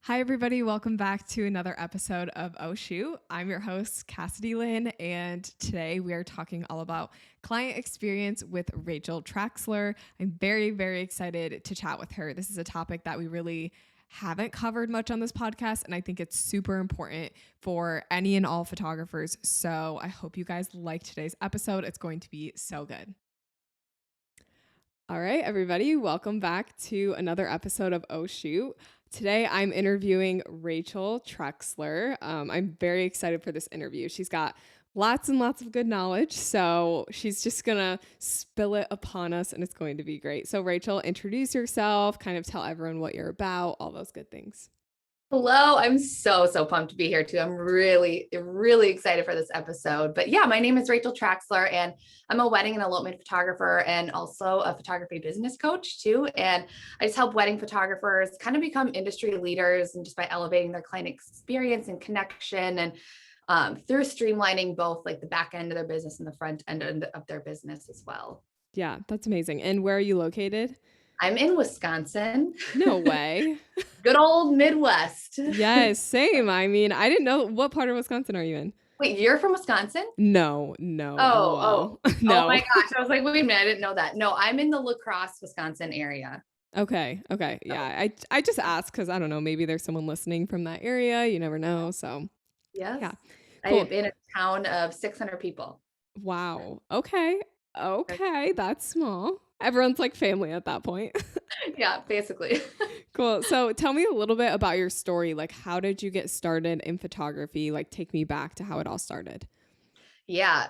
Hi, everybody. Welcome back to another episode of Oh Shoot. I'm your host, Cassidy Lynne, and today we are talking all about client experience with Rachel Traxler. I'm very, very excited to chat with her. This is a topic that we really haven't covered much on this podcast, and I think it's super important for any and all photographers. So I hope you guys like today's episode. It's going to be so good. All right, everybody, welcome back to another episode of Oh Shoot. Today, I'm interviewing Rachel Traxler. I'm very excited for this interview. She's got lots and lots of good knowledge, so she's just going to spill it upon us, and it's going to be great. So, Rachel, introduce yourself, kind of tell everyone what you're about, all those good things. Hello, I'm so pumped to be here too. I'm really excited for this episode. But yeah, my name is Rachel Traxler and I'm a wedding and elopement photographer and also a photography business coach too. And I just help wedding photographers kind of become industry leaders and just by elevating their client experience and connection and through streamlining both like the back end of their business and the front end of their business as well. Yeah, that's amazing. And where are you located? I'm in Wisconsin. No way. Good old Midwest. Yes, same. I mean, I didn't know. What part of Wisconsin are you in? Wait, you're from Wisconsin? No. Oh, LOL. No. Oh my gosh. I was like, wait a minute, I didn't know that. No, I'm in the La Crosse, Wisconsin area. Okay. Yeah. I just asked because I don't know, maybe there's someone listening from that area. You never know. So Yes. yeah. I'm Cool. in a town of 600 people. Wow. Okay. That's small. Everyone's like family at that point. Yeah, basically. Cool. So tell me a little bit about your story. Like, how did you get started in photography? Like, take me back to how it all started. Yeah.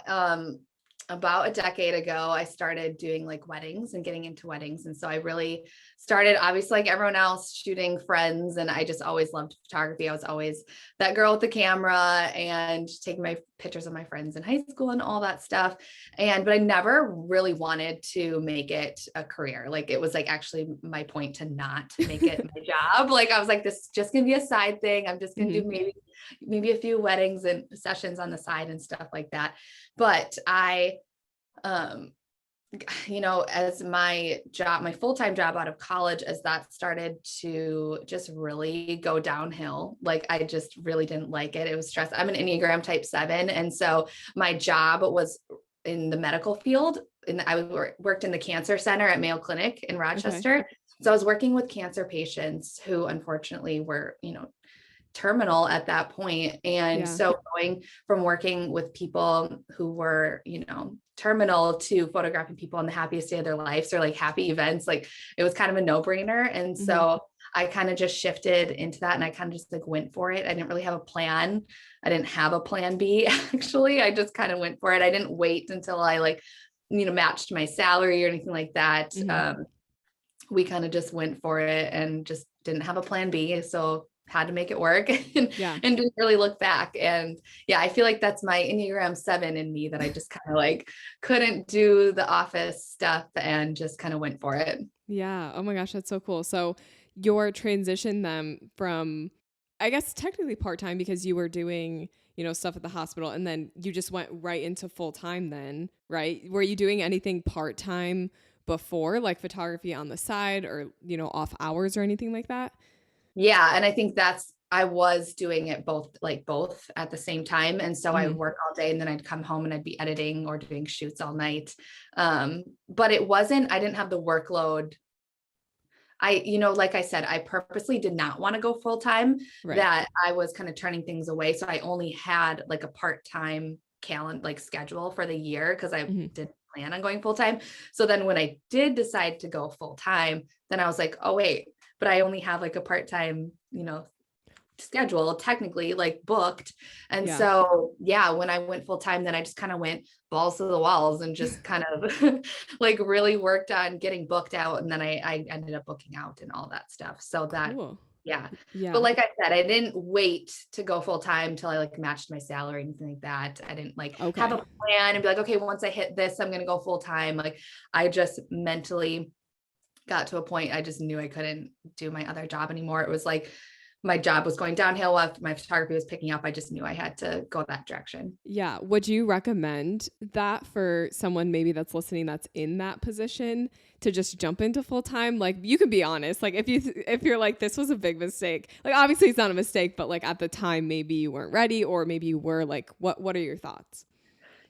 About a decade ago, I started doing like weddings and getting into weddings. And so I really started, obviously, like everyone else, shooting friends. And I just always loved photography. I was always that girl with the camera and taking my pictures of my friends in high school and all that stuff. But I never really wanted to make it a career. Like it was like actually my point to not make it my job. Like I was like, this is just gonna be a side thing. I'm just gonna do maybe a few weddings and sessions on the side and stuff like that. But as my full-time job out of college, as that started to just really go downhill, like I just really didn't like it. It was stress. I'm an Enneagram type 7. And so my job was in the medical field and I worked in the cancer center at Mayo Clinic in Rochester. Okay. So I was working with cancer patients who unfortunately were, terminal at that point. And so going from working with people who were, terminal to photographing people in the happiest day of their lives or like happy events, like it was kind of a no-brainer. And so I kind of just shifted into that and I kind of just like went for it. I didn't really have a plan. I didn't have a plan B actually. I just kind of went for it. I didn't wait until I matched my salary or anything like that. We kind of just went for it and just didn't have a plan B. So had to make it work and didn't really look back. And yeah, I feel like that's my Enneagram 7 in me that I just kind of like couldn't do the office stuff and just kind of went for it. Yeah. Oh my gosh, that's so cool. So your transition then from, I guess technically part-time because you were doing, stuff at the hospital and then you just went right into full-time then, right? Were you doing anything part-time before, like photography on the side or, off hours or anything like that? Yeah. And I think I was doing it both at the same time. And so I would work all day and then I'd come home and I'd be editing or doing shoots all night. But I didn't have the workload. Like I said, I purposely did not want to go full time, that I was kind of turning things away. So I only had like a part-time schedule for the year because I didn't plan on going full time. So then when I did decide to go full time, then I was like, oh wait, but I only have like a part-time, schedule technically like booked. And so, when I went full time, then I just kind of went balls to the walls and just kind of like really worked on getting booked out. And then I ended up booking out and all that stuff. So that, cool. Yeah. But like I said, I didn't wait to go full time till I matched my salary or anything like that. I didn't have a plan and be like, okay, once I hit this, I'm going to go full time. Like I just mentally got to a point I just knew I couldn't do my other job anymore. It was like my job was going downhill, while my photography was picking up, I just knew I had to go that direction. Yeah. Would you recommend that for someone maybe that's listening that's in that position to just jump into full time? Like, you can be honest. Like, if you're like, this was a big mistake. Like, obviously it's not a mistake, but like at the time maybe you weren't ready, or maybe you were. Like, what are your thoughts?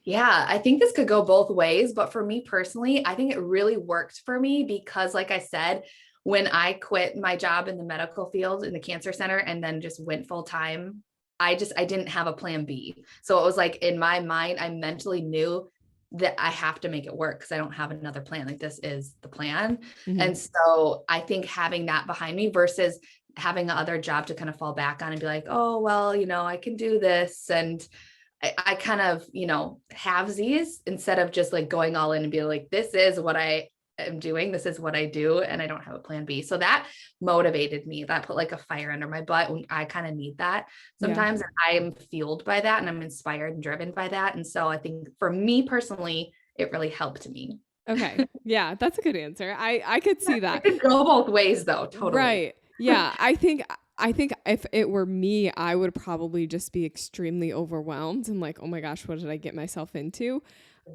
Yeah, I think this could go both ways, but for me personally, I think it really worked for me because, like I said, when I quit my job in the medical field in the cancer center and then just went full time, I didn't have a plan B. So it was like in my mind, I mentally knew that I have to make it work because I don't have another plan. Like, this is the plan. Mm-hmm. And so I think having that behind me versus having the other job to kind of fall back on and be like, oh, well, I can do this. And I kind of, have these instead of just like going all in and be like, this is what I am doing. This is what I do. And I don't have a plan B. So that motivated me. That put like a fire under my butt when I kind of need that sometimes. And I'm fueled by that and I'm inspired and driven by that. And so I think for me personally, it really helped me. Okay. Yeah, that's a good answer. I could see that. It could go both ways though. Totally. Right. Yeah. I think if it were me, I would probably just be extremely overwhelmed and like, oh my gosh, what did I get myself into?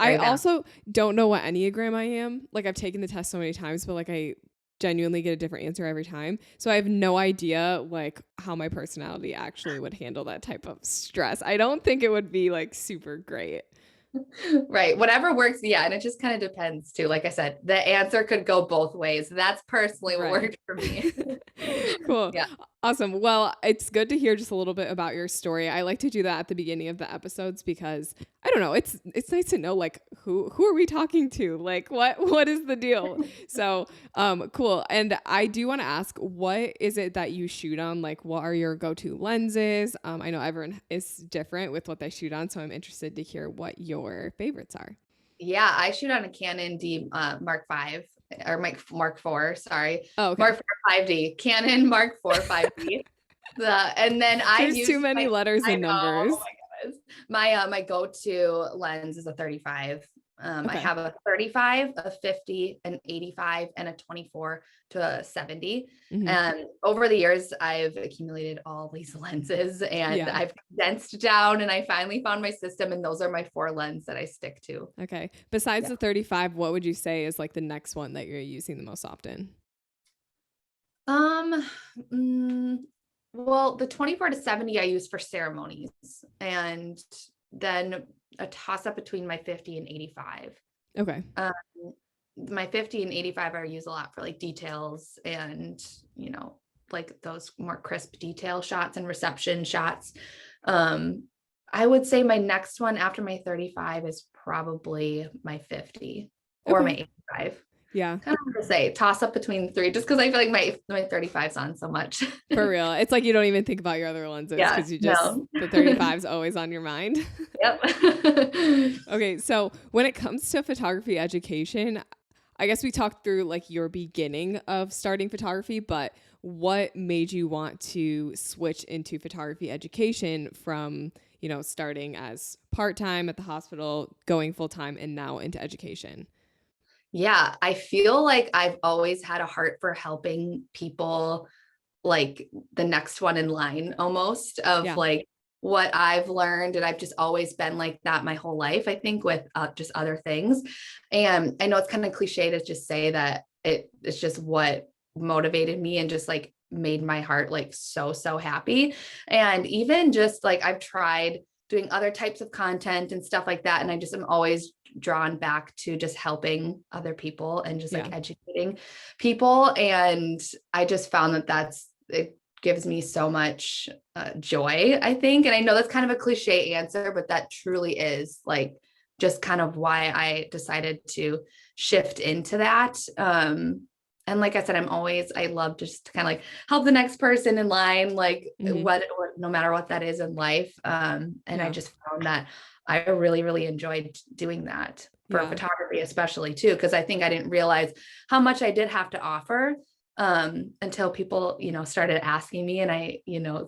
I also don't know what Enneagram I am. Like, I've taken the test so many times, but like I genuinely get a different answer every time. So I have no idea like how my personality actually would handle that type of stress. I don't think it would be like super great. Right. Whatever works. Yeah. And it just kind of depends too. Like I said, the answer could go both ways. That's personally what worked for me. Cool. Yeah. Awesome. Well, it's good to hear just a little bit about your story. I like to do that at the beginning of the episodes because I don't know, it's nice to know like who are we talking to? Like what is the deal? So, cool. And I do want to ask, what is it that you shoot on? Like, what are your go-to lenses? I know everyone is different with what they shoot on, so I'm interested to hear what your favorites are. Yeah. I shoot on a Canon D Mark V or Mark IV. Sorry. Oh, okay. Mark IV 5D, Canon Mark IV 5D. And then There's too many letters and numbers. Oh my goodness. My go-to lens is a 35. I have a 35, a 50, an 85, and a 24 to a 70. Mm-hmm. And over the years, I've accumulated all these lenses and I've condensed down and I finally found my system. And those are my 4 lenses that I stick to. Okay. Besides the 35, what would you say is like the next one that you're using the most often? Well, the 24 to 70 I use for ceremonies, and then a toss up between my 50 and 85. Okay. My 50 and 85 I use a lot for like details and, like those more crisp detail shots and reception shots. I would say my next one after my 35 is probably my 50 or my 85. Yeah. Kind of hard to say, toss up between the 3, just because I feel like my 35's on so much. For real. It's like you don't even think about your other lenses because the 35's always on your mind. Yep. Okay. So when it comes to photography education, I guess we talked through like your beginning of starting photography, but what made you want to switch into photography education from, starting as part-time at the hospital, going full-time, and now into education? Yeah, I feel like I've always had a heart for helping people, like the next one in line almost of like what I've learned. And I've just always been like that my whole life, I think, with just other things. And I know it's kind of cliche to just say that it's just what motivated me and just like made my heart like so happy. And even just like I've tried doing other types of content and stuff like that. And I just am always drawn back to just helping other people and just like educating people. And I just found that it gives me so much joy, I think. And I know that's kind of a cliche answer, but that truly is like just kind of why I decided to shift into that. And like I said, I love just to kind of like help the next person in line, like what no matter what that is in life. And I just found that I really, really enjoyed doing that for photography, especially too, because I think I didn't realize how much I did have to offer until people, started asking me and I,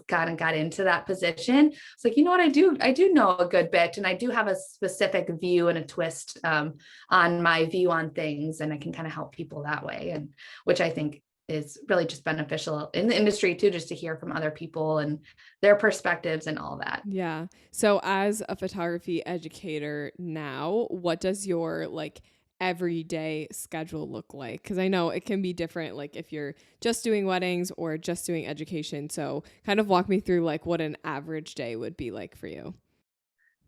got into that position. It's like, you know what, I do know a good bit and I do have a specific view and a twist on my view on things. And I can kind of help people that way. And which I think is really just beneficial in the industry too, just to hear from other people and their perspectives and all that. Yeah. So as a photography educator now, what does your like everyday schedule look like? Because I know it can be different, like if you're just doing weddings or just doing education. So kind of walk me through like what an average day would be like for you.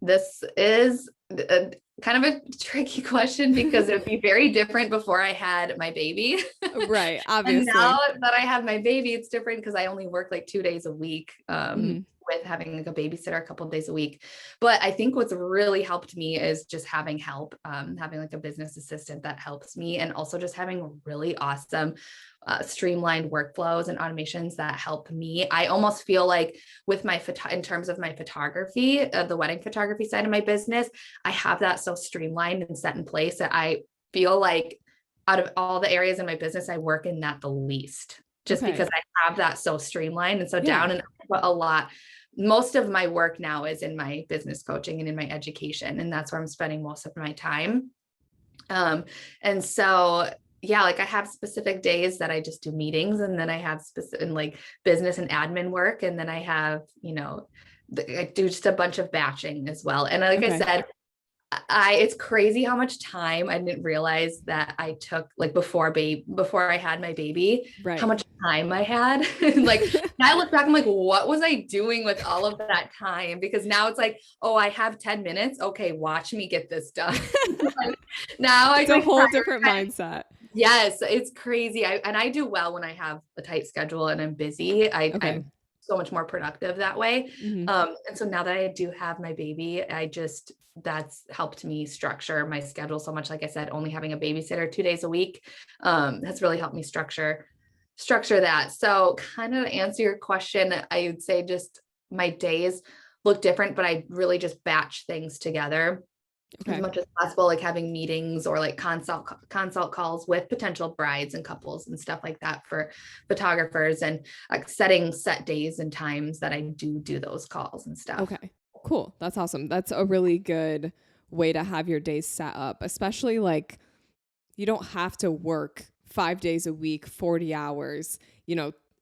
This is kind of a tricky question because it would be very different before I had my baby. Right. And Obviously. now that I have my baby, it's different because I only work like 2 days a week. Mhm. With having like a babysitter a couple of days a week. But I think what's really helped me is just having help, having like a business assistant that helps me, and also just having really awesome streamlined workflows and automations that help me. I almost feel like with my in terms of my photography, the wedding photography side of my business, I have that so streamlined and set in place that I feel like out of all the areas in my business, I work in that the least, just Okay. because I have that so streamlined and so Yeah. down, and I put a lot. Most of my work now is in my business coaching and in my education, and that's where I'm spending most of my time. And so, yeah, like I have specific days that I just do meetings, and then I have specific like business and admin work. And then I have, I do just a bunch of batching as well. And like I Okay. said, it's crazy how much time I didn't realize that I took like before I had my baby, Right. how much time I had. Like now I look back, I'm like, what was I doing with all of that time? Because now it's like, oh, I have 10 minutes. Okay, watch me get this done. Like, now It's a whole different mindset. Yes, it's crazy. I do well when I have a tight schedule and I'm busy. Okay. I'm so much more productive that way. Mm-hmm. And so now that I do have my baby, that's helped me structure my schedule so much. Like I said, only having a babysitter 2 days a week has really helped me structure that. So kind of to answer your question, I would say just my days look different, but I really just batch things together as much as possible, like having meetings or like consult calls with potential brides and couples and stuff like that for photographers, and like setting set days and times that I do those calls and stuff. Okay, cool. That's awesome. That's a really good way to have your days set up, especially like you don't have to work 5 days a week, 40 hours,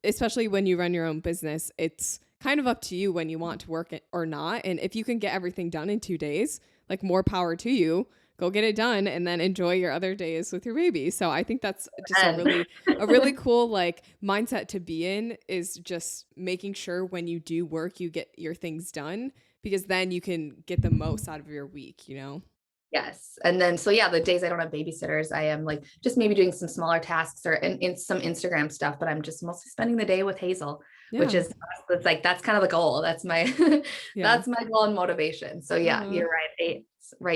especially when you run your own business. It's kind of up to you when you want to work it or not. And if you can get everything done in 2 days, like more power to you, go get it done and then enjoy your other days with your baby. So I think that's just a really cool like mindset to be in, is just making sure when you do work, you get your things done, because then you can get the most out of your week. Yes. And then, so yeah, the days I don't have babysitters, I am like just maybe doing some smaller tasks or in some Instagram stuff, but I'm just mostly spending the day with Hazel, which Yeah. is, it's like, that's kind of the goal. That's my, Yeah. that's my goal and motivation. So yeah, you're right.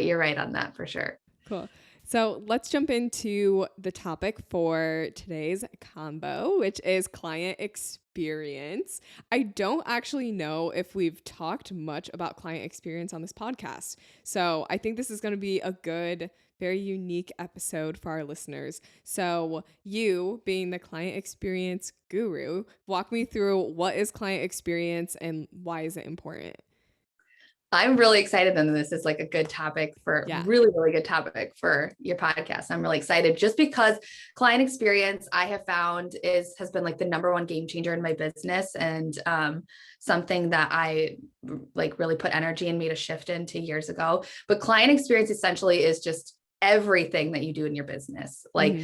You're right on that for sure. Cool. So let's jump into the topic for today's combo, which is client experience. I don't actually know if we've talked much about client experience on this podcast. So I think this is going to be a good, very unique episode for our listeners. So you, being the client experience guru, walk me through what is client experience and why is it important? I'm really excited. And this is like a good topic for really, really good topic for your podcast. I'm really excited just because client experience I have found has been like the number one game changer in my business, and something that I like really put energy and made a shift into years ago. But client experience essentially is just everything that you do in your business. Like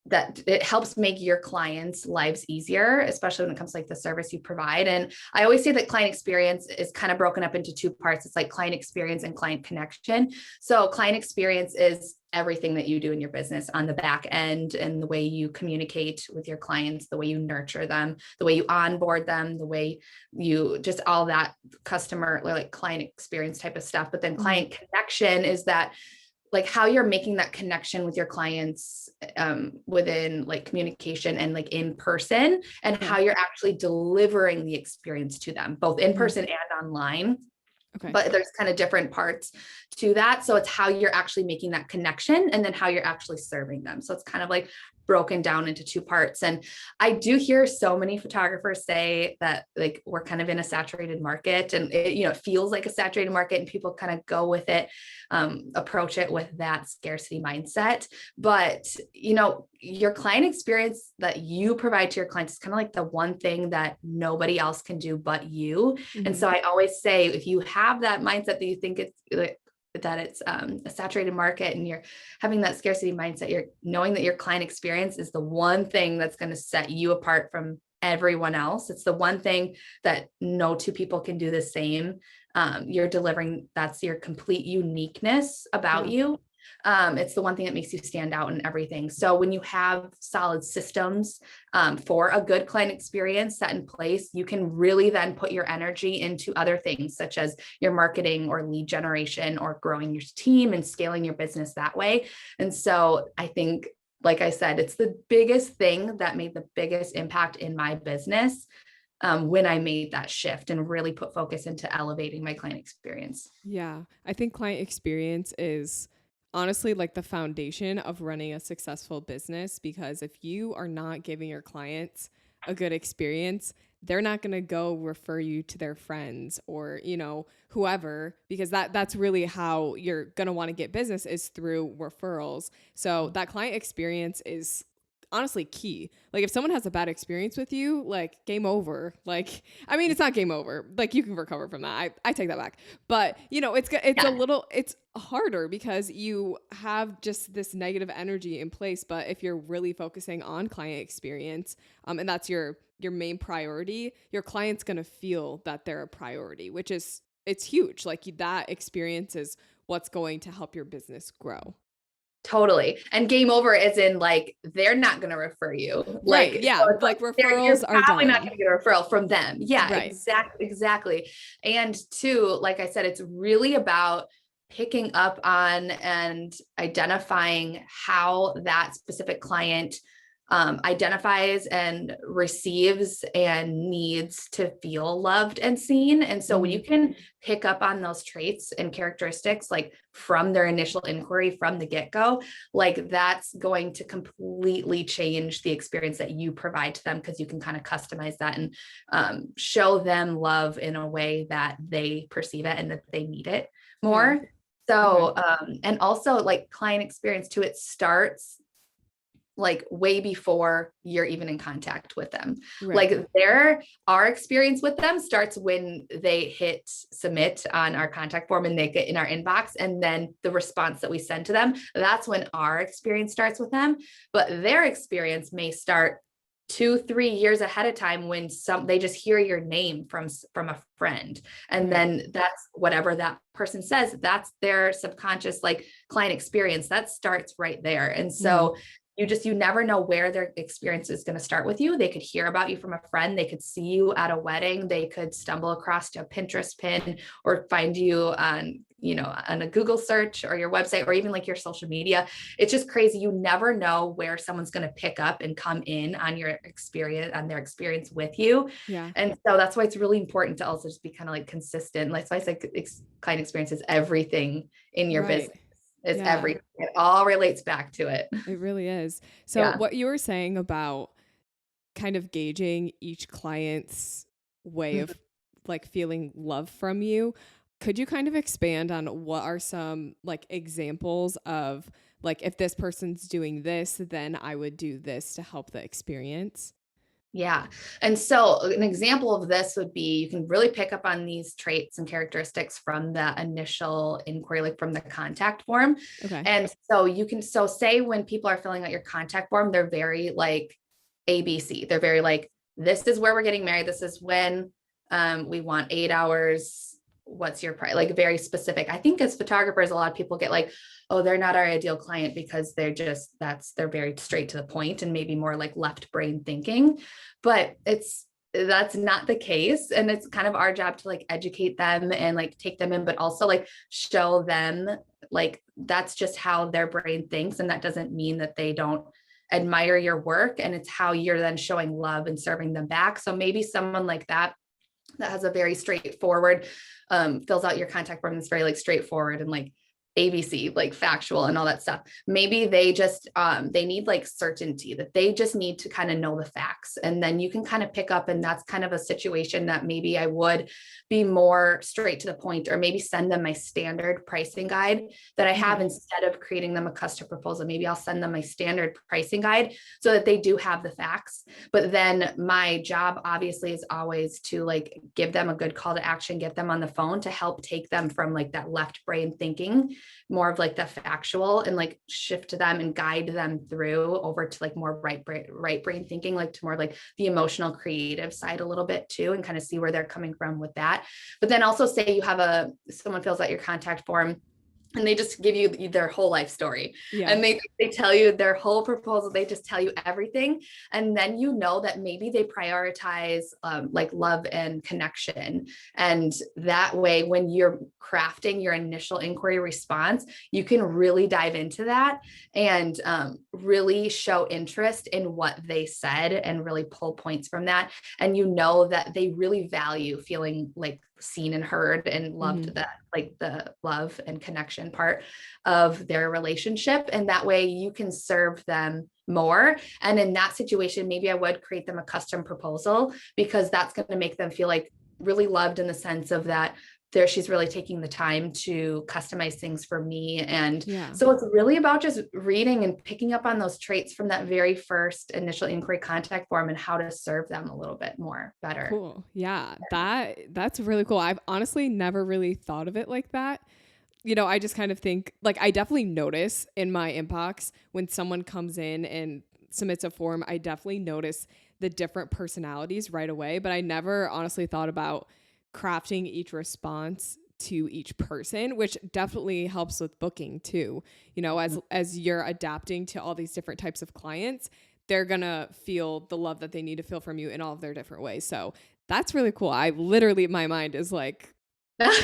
that it helps make your clients' lives easier, especially when it comes to like the service you provide. And I always say that client experience is kind of broken up into two parts. It's like client experience and client connection. So client experience is everything that you do in your business on the back end, and the way you communicate with your clients, the way you nurture them, the way you onboard them, the way you just all that customer, like client experience type of stuff. But then client connection is that like how you're making that connection with your clients within like communication and like in person, and how you're actually delivering the experience to them, both in person and online. Okay. But there's kind of different parts to that. So it's how you're actually making that connection, and then how you're actually serving them. So it's kind of like broken down into two parts. And I do hear so many photographers say that like we're kind of in a saturated market, and it feels like a saturated market, and people kind of go with it, approach it with that scarcity mindset. But your client experience that you provide to your clients is kind of like the one thing that nobody else can do but you. Mm-hmm. And so I always say, if you have that mindset that you think it's a saturated market, and you're having that scarcity mindset, you're knowing that your client experience is the one thing that's going to set you apart from everyone else. It's the one thing that no two people can do the same. You're delivering, that's your complete uniqueness about you. It's the one thing that makes you stand out in everything. So when you have solid systems for a good client experience set in place, you can really then put your energy into other things, such as your marketing or lead generation, or growing your team and scaling your business that way. And so I think, like I said, it's the biggest thing that made the biggest impact in my business when I made that shift and really put focus into elevating my client experience. Yeah, I think client experience is honestly like the foundation of running a successful business, because if you are not giving your clients a good experience, they're not going to go refer you to their friends or, whoever, because that's really how you're going to want to get business, is through referrals. So that client experience is honestly key. Like if someone has a bad experience with you, like game over. Like, I mean, it's not game over. Like you can recover from that. I take that back. But it's harder because you have just this negative energy in place. But if you're really focusing on client experience, and that's your main priority, your client's going to feel that they're a priority, which is, it's huge. Like that experience is what's going to help your business grow. Totally. And game over is in like, they're not going to refer you. Right. Yeah. So like referrals you're are probably done. not going to get a referral from them. Yeah, right. Exactly. And two, like I said, it's really about picking up on and identifying how that specific client identifies and receives and needs to feel loved and seen. And so when you can pick up on those traits and characteristics, like from their initial inquiry from the get-go, like that's going to completely change the experience that you provide to them, because you can kind of customize that and show them love in a way that they perceive it and that they need it more. Yeah. So, and also like client experience too, it starts like way before you're even in contact with them. Right. Like our experience with them starts when they hit submit on our contact form and they get in our inbox, and then the response that we send to them, that's when our experience starts with them. But their experience may start 2-3 years ahead of time, when they just hear your name from a friend. And then that's whatever that person says, that's their subconscious like client experience that starts right there. And so you never know where their experience is going to start with you. They could hear about you from a friend. They could see you at a wedding. They could stumble across a Pinterest pin or find you on a Google search or your website or even like your social media. It's just crazy. You never know where someone's going to pick up and come in on your experience, on their experience with you. Yeah. And so that's why it's really important to also just be kind of like consistent. Like, so I say client experience is everything in your business. It's everything. It all relates back to it. It really is. So what you were saying about kind of gauging each client's way of like feeling love from you, could you kind of expand on what are some like examples of like, if this person's doing this, then I would do this to help the experience? Yeah. And so an example of this would be, you can really pick up on these traits and characteristics from the initial inquiry, like from the contact form. Okay. And so say when people are filling out your contact form, they're very like ABC. They're very like, this is where we're getting married. This is when we want 8 hours. What's your price? Like very specific. I think as photographers, a lot of people get like, oh, they're not our ideal client because they're very straight to the point and maybe more like left brain thinking, but that's not the case. And it's kind of our job to like educate them and like take them in, but also like show them like, that's just how their brain thinks. And that doesn't mean that they don't admire your work, and it's how you're then showing love and serving them back. So maybe someone like that has a very straightforward, fills out your contact form that's very like straightforward and like ABC, like factual and all that stuff. Maybe they just, they need like certainty, that they just need to kind of know the facts. And then you can kind of pick up, and that's kind of a situation that maybe I would be more straight to the point, or maybe send them my standard pricing guide that I have instead of creating them a custom proposal. Maybe I'll send them my standard pricing guide so that they do have the facts. But then my job obviously is always to like give them a good call to action, get them on the phone to help take them from like that left brain thinking, more of like the factual, and like shift to them and guide them through over to like more right brain thinking, like to more like the emotional creative side a little bit too, and kind of see where they're coming from with that. But then also say you have someone fills out your contact form and they just give you their whole life story. Yeah. And they tell you their whole proposal. They just tell you everything. And then you know that maybe they prioritize like love and connection. And that way, when you're crafting your initial inquiry response, you can really dive into that and really show interest in what they said and really pull points from that. And you know that they really value feeling like seen and heard and loved, that like the love and connection part of their relationship. And that way you can serve them more. And in that situation, maybe I would create them a custom proposal, because that's going to make them feel like really loved, in the sense of that she's really taking the time to customize things for me. And so it's really about just reading and picking up on those traits from that very first initial inquiry contact form and how to serve them a little bit more better. Cool. Yeah. That's really cool. I've honestly never really thought of it like that. You know, I just kind of think like, I definitely notice in my inbox when someone comes in and submits a form, I definitely notice the different personalities right away, but I never honestly thought about crafting each response to each person, which definitely helps with booking too. You know, as you're adapting to all these different types of clients, they're gonna feel the love that they need to feel from you in all of their different ways. So that's really cool. I literally, my mind is like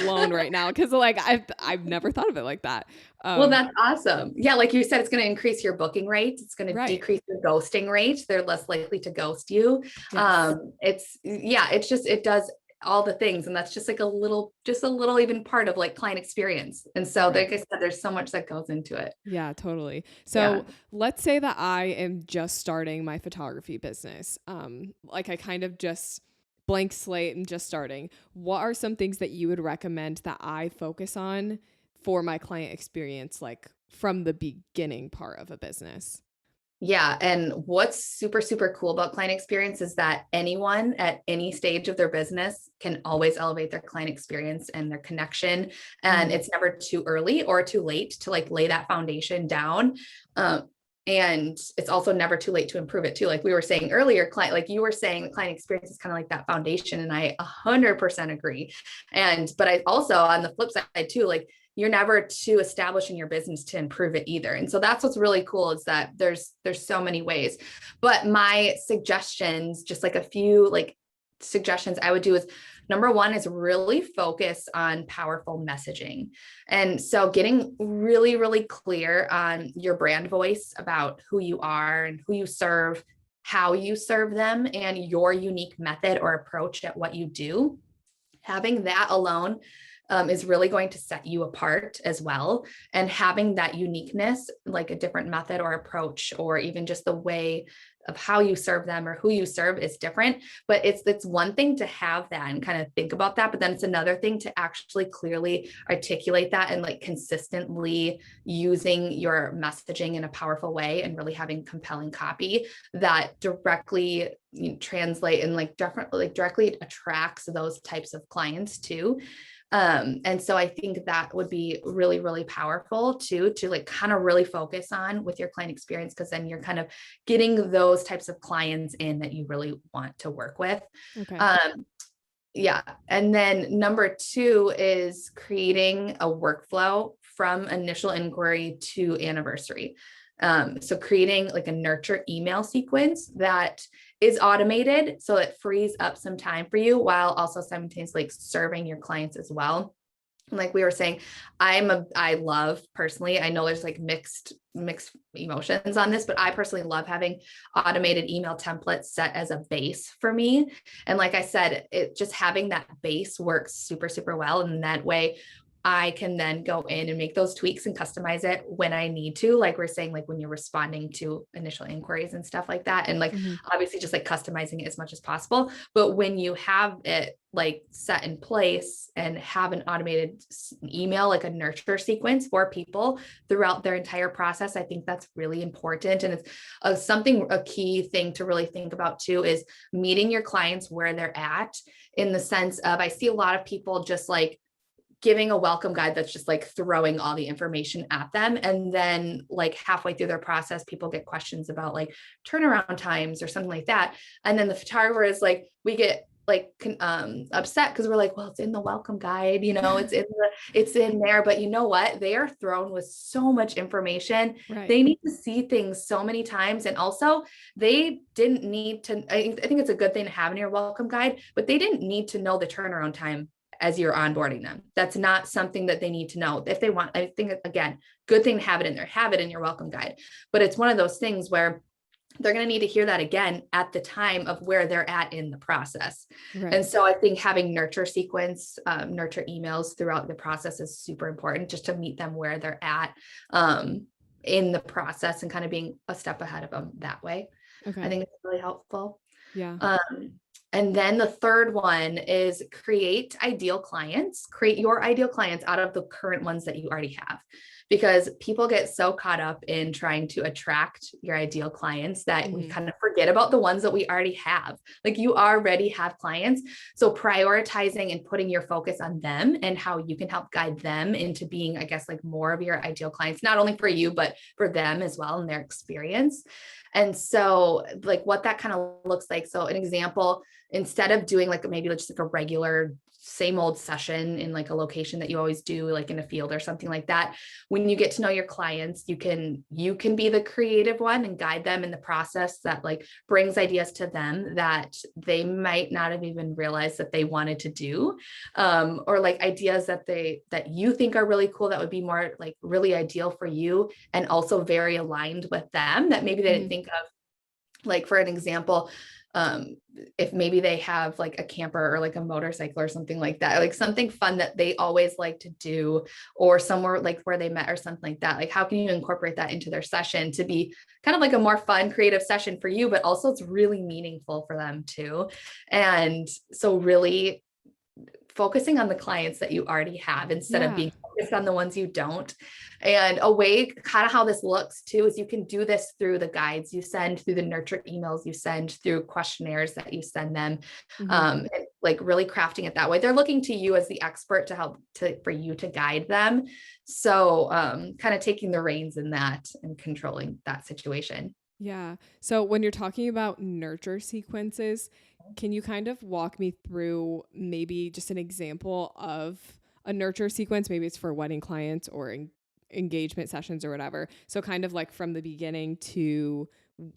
blown right now, because like I've never thought of it like that. Well, that's awesome. Yeah, like you said, it's going to increase your booking rate. It's going to decrease your ghosting rate. They're less likely to ghost you. Yes. It does all the things. And that's just like a little even part of like client experience. And so like I said, there's so much that goes into it. Yeah, totally. So let's say that I am just starting my photography business. Like I kind of just blank slate and just starting. What are some things that you would recommend that I focus on for my client experience, like from the beginning part of a business? Yeah. And what's super, super cool about client experience is that anyone at any stage of their business can always elevate their client experience and their connection. And it's never too early or too late to like lay that foundation down. And it's also never too late to improve it too. Like we were saying earlier, like you were saying, the client experience is kind of like that foundation. And I 100% agree. But I also, on the flip side too, like you're never too established in your business to improve it either. And so that's what's really cool, is that there's so many ways. But my suggestions, just like a few like suggestions I would do, is number one is really focus on powerful messaging. And so getting really, really clear on your brand voice about who you are and who you serve, how you serve them, and your unique method or approach at what you do. Having that alone is really going to set you apart as well. And having that uniqueness, like a different method or approach, or even just the way of how you serve them or who you serve is different. But it's one thing to have that and kind of think about that, but then it's another thing to actually clearly articulate that and like consistently using your messaging in a powerful way and really having compelling copy that directly translate and like definitely like directly attracts those types of clients too. And so I think that would be really, really powerful too, to like kind of really focus on with your client experience, because then you're kind of getting those types of clients in that you really want to work with. Okay. Yeah. And then number two is creating a workflow from initial inquiry to anniversary. So creating like a nurture email sequence that is automated, so it frees up some time for you while also simultaneously like serving your clients as well. And like we were saying, I love personally, I know there's like mixed emotions on this, but I personally love having automated email templates set as a base for me. And like I said, it just having that base works super, super well. And that way, I can then go in and make those tweaks and customize it when I need to, like we're saying, like when you're responding to initial inquiries and stuff like that. And like, obviously just like customizing it as much as possible. But when you have it like set in place and have an automated email, like a nurture sequence for people throughout their entire process, I think that's really important. And it's a key thing to really think about too, is meeting your clients where they're at, in the sense of, I see a lot of people just like giving a welcome guide that's just like throwing all the information at them. And then like halfway through their process, people get questions about like turnaround times or something like that. And then the photographer is like, we get like upset because we're like, well, it's in the welcome guide, it's in there. But you know what? They are thrown with so much information. Right. They need to see things so many times. And also they didn't need to, I think it's a good thing to have in your welcome guide, but they didn't need to know the turnaround time as you're onboarding them. That's not something that they need to know. If they want, I think, again, good thing to have it in there, have it in your welcome guide. But it's one of those things where they're going to need to hear that again at the time of where they're at in the process. Right. And so I think having nurture sequence, nurture emails throughout the process is super important, just to meet them where they're at in the process and kind of being a step ahead of them that way. Okay. I think it's really helpful. Yeah. And then the third one is create your ideal clients out of the current ones that you already have, because people get so caught up in trying to attract your ideal clients that we kind of forget about the ones that we already have. Like, you already have clients. So prioritizing and putting your focus on them and how you can help guide them into being, I guess, like more of your ideal clients, not only for you, but for them as well in their experience. And so like what that kind of looks like. So an example, instead of doing like maybe just like a regular same old session in like a location that you always do, like in a field or something like that, when you get to know your clients, you can be the creative one and guide them in the process that like brings ideas to them that they might not have even realized that they wanted to do, or like ideas that you think are really cool, that would be more like really ideal for you and also very aligned with them, that maybe they didn't think of. Like, for an example, if maybe they have like a camper or like a motorcycle or something like that, like something fun that they always like to do, or somewhere like where they met or something like that. Like, how can you incorporate that into their session to be kind of like a more fun, creative session for you, but also it's really meaningful for them too. And so really focusing on the clients that you already have instead of being focused on the ones you don't. And a way, kind of how this looks too, is you can do this through the guides you send, through the nurture emails you send, through questionnaires that you send them, and like really crafting it that way. They're looking to you as the expert to help for you to guide them. So kind of taking the reins in that and controlling that situation. Yeah. So when you're talking about nurture sequences, can you kind of walk me through maybe just an example of a nurture sequence? Maybe it's for wedding clients or engagement sessions or whatever. So kind of like from the beginning to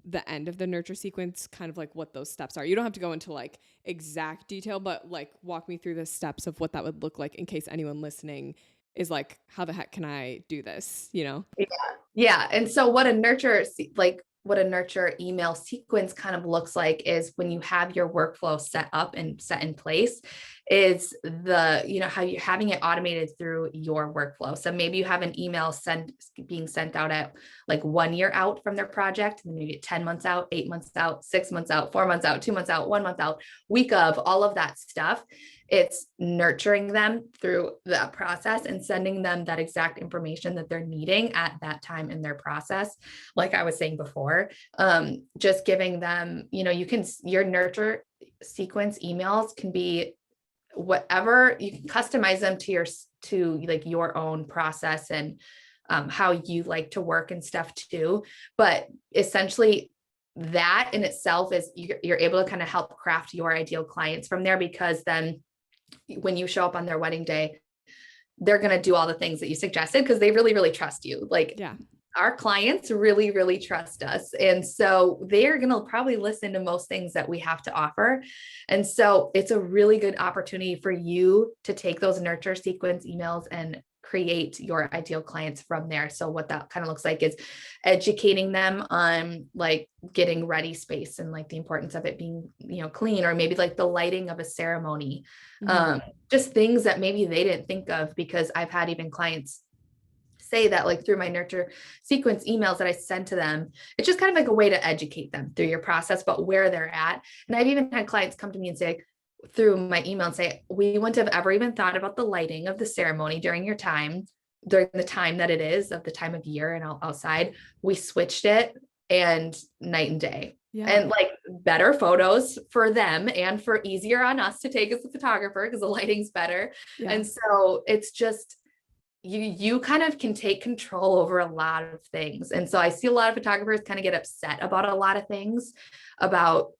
the end of the nurture sequence, kind of like what those steps are. You don't have to go into like exact detail, but like walk me through the steps of what that would look like in case anyone listening is like, how the heck can I do this? Yeah. And so what a nurture email sequence kind of looks like is when you have your workflow set up and set in place, is how you're having it automated through your workflow. So maybe you have an email being sent out at like 1 year out from their project, and then you get 10 months out, 8 months out, 6 months out, 4 months out, 2 months out, 1 month out, week of, all of that stuff. It's nurturing them through that process and sending them that exact information that they're needing at that time in their process. Like I was saying before, just giving them, your nurture sequence emails can be whatever, you can customize them to like your own process and how you like to work and stuff too. But essentially that in itself is you're able to kind of help craft your ideal clients from there, because then when you show up on their wedding day, they're going to do all the things that you suggested because they really, really trust you. Like, our clients really, really trust us. And so they're going to probably listen to most things that we have to offer. And so it's a really good opportunity for you to take those nurture sequence emails and create your ideal clients from there. So what that kind of looks like is educating them on like getting ready space and like the importance of it being, clean, or maybe like the lighting of a ceremony. Mhm. Just things that maybe they didn't think of, because I've had even clients say that like through my nurture sequence emails that I send to them, it's just kind of like a way to educate them through your process, but where they're at. And I've even had clients come to me and say, through my email, and say, we wouldn't have ever even thought about the lighting of the ceremony during the time that it is of the time of year and outside. We switched it, and night and day. Yeah. And like better photos for them and for easier on us to take as a photographer because the lighting's better. Yeah. And so it's just, you kind of can take control over a lot of things. And so I see a lot of photographers kind of get upset about a lot of things, about,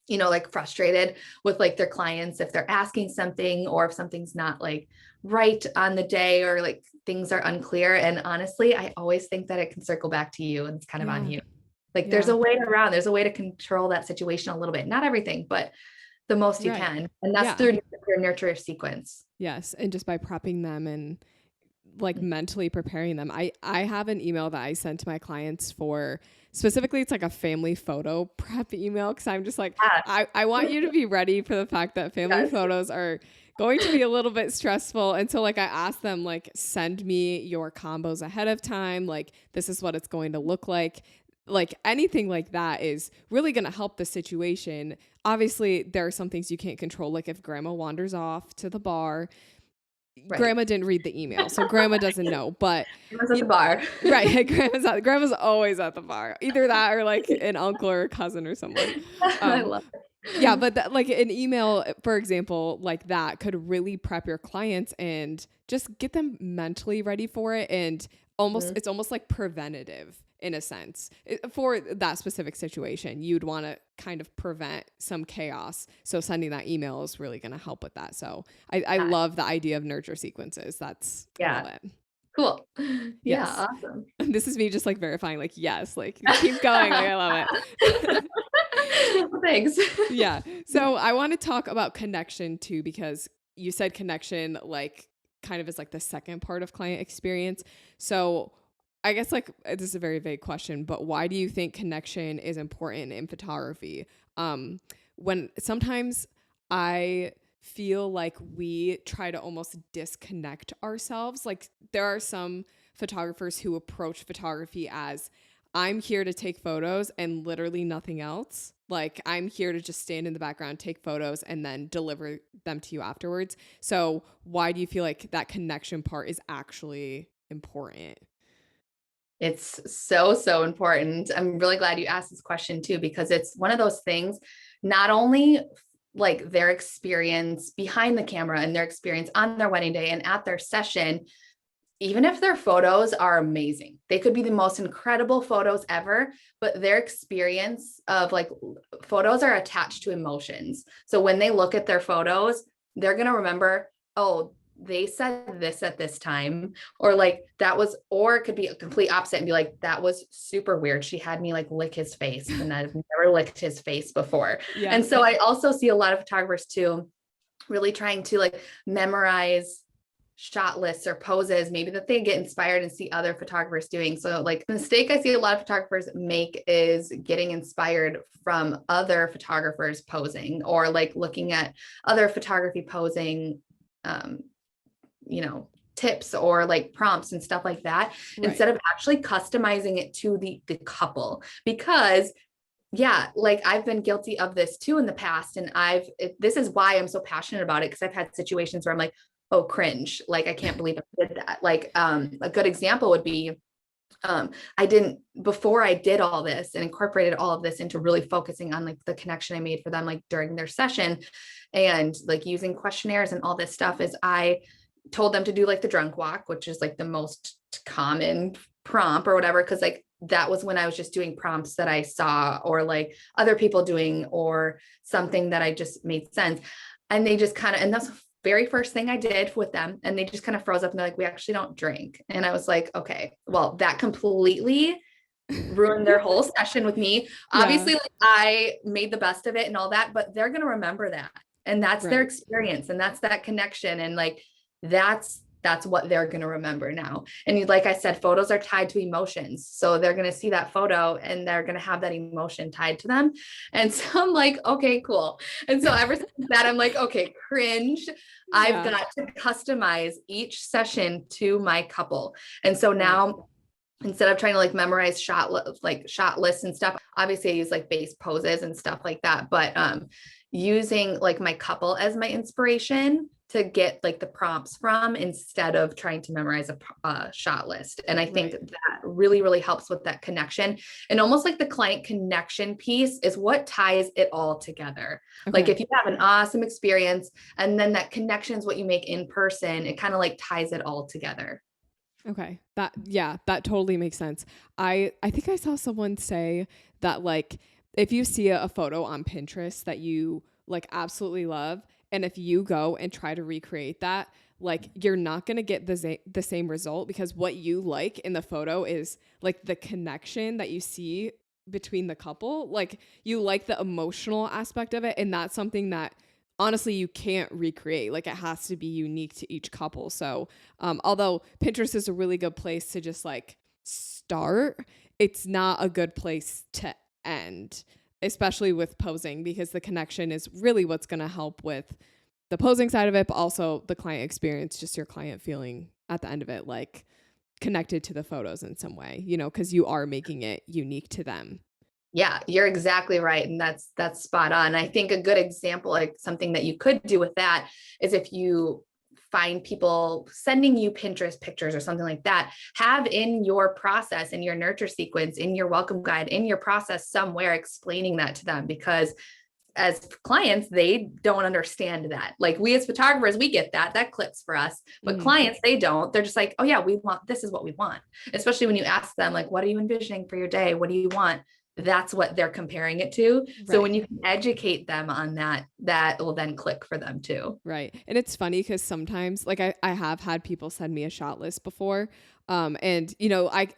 like frustrated with like their clients if they're asking something, or if something's not like right on the day, or like things are unclear. And honestly, I always think that it can circle back to you, and it's kind of on you. Like there's a way there's a way to control that situation a little bit, not everything, but the most you can. And that's through your nurture sequence. Yes. And just by prepping them and like mentally preparing them. I have an email that I sent to my clients for, specifically it's like a family photo prep email, because I'm just like, I want you to be ready for the fact that family photos are going to be a little bit stressful. And so like I asked them, like, send me your combos ahead of time. Like, this is what it's going to look like. Like anything like that is really going to help the situation. Obviously there are some things you can't control. Like if grandma wanders off to the bar, grandma didn't read the email, so grandma doesn't know, but grandma's at the bar. Right. Grandma's always at the bar, either that or like an uncle or a cousin or someone. I love it. Yeah, but like an email, for example, like that could really prep your clients and just get them mentally ready for it. And it's almost like preventative in a sense for that specific situation. You'd want to kind of prevent some chaos. So sending that email is really going to help with that. So I love the idea of nurture sequences. That's I love it. Cool. Yes. Yeah. Awesome. This is me just like verifying, like, yes, like keep going. Like, I love it. Thanks. Yeah. So I want to talk about connection too, because you said connection, like kind of is like the second part of client experience. So I guess like this is a very vague question, but why do you think connection is important in photography? When sometimes I feel like we try to almost disconnect ourselves. Like there are some photographers who approach photography as, I'm here to take photos and literally nothing else. Like I'm here to just stand in the background, take photos, and then deliver them to you afterwards. So why do you feel like that connection part is actually important? It's so important. I'm really glad you asked this question too, because it's one of those things, not only like their experience behind the camera and their experience on their wedding day and at their session, even if their photos are amazing, they could be the most incredible photos ever, but their experience of like photos are attached to emotions. So when they look at their photos, they're going to remember, oh, they said this at this time, or like that was, or it could be a complete opposite and be like, that was super weird. She had me like lick his face and I've never licked his face before. Yeah. And so I also see a lot of photographers too, really trying to like memorize shot lists or poses, maybe that they get inspired and see other photographers doing. So like the mistake I see a lot of photographers make is getting inspired from other photographers posing, or like looking at other photography posing, tips or like prompts and stuff like that, instead of actually customizing it to the couple. Because like I've been guilty of this too in the past. And this is why I'm so passionate about it. Cause I've had situations where I'm like, oh, cringe. Like, I can't believe I did that. Like, a good example would be, before I did all this and incorporated all of this into really focusing on like the connection I made for them, like during their session and like using questionnaires and all this stuff, is I told them to do like the drunk walk, which is like the most common prompt or whatever. Cause like that was when I was just doing prompts that I saw or like other people doing or something that I just made sense. And they just kind of, and that's the very first thing I did with them. And they just kind of froze up and they're like, we actually don't drink. And I was like, okay, well, that completely ruined their whole session with me. Obviously, like, I made the best of it and all that, but they're going to remember that. And that's their experience. And that's that connection. And like, that's that's what they're going to remember now. And like I said, photos are tied to emotions. So they're going to see that photo and they're going to have that emotion tied to them. And so I'm like, okay, cool. And so ever since that, I'm like, okay, cringe. I've got to customize each session to my couple. And so now, instead of trying to like memorize shot lists and stuff, obviously I use like base poses and stuff like that, but using like my couple as my inspiration to get like the prompts from, instead of trying to memorize a shot list. And I think that really, really helps with that connection. And almost like the client connection piece is what ties it all together. Okay. Like if you have an awesome experience and then that connection is what you make in person, it kind of like ties it all together. Okay. That totally makes sense. I think I saw someone say that like, if you see a photo on Pinterest that you like absolutely love, and if you go and try to recreate that, like you're not going to get the same result, because what you like in the photo is like the connection that you see between the couple. Like you like the emotional aspect of it. And that's something that honestly you can't recreate. Like it has to be unique to each couple. So although Pinterest is a really good place to just like start, it's not a good place to end, especially with posing, because the connection is really what's going to help with the posing side of it, but also the client experience, just your client feeling at the end of it like connected to the photos in some way, you know, because you are making it unique to them. Yeah, you're exactly right. And that's spot on. I think a good example, like something that you could do with that, is if you find people sending you Pinterest pictures or something like that, have in your process, in your nurture sequence, in your welcome guide, in your process somewhere, explaining that to them, because as clients, they don't understand that. Like we as photographers, we get that clicks for us, but clients, they don't. They're just like, oh yeah, this is what we want. Especially when you ask them, like, what are you envisioning for your day? What do you want? That's what they're comparing it to. Right. So when you can educate them on that, that will then click for them too. Right. And it's funny because sometimes like I have had people send me a shot list before. And you know, I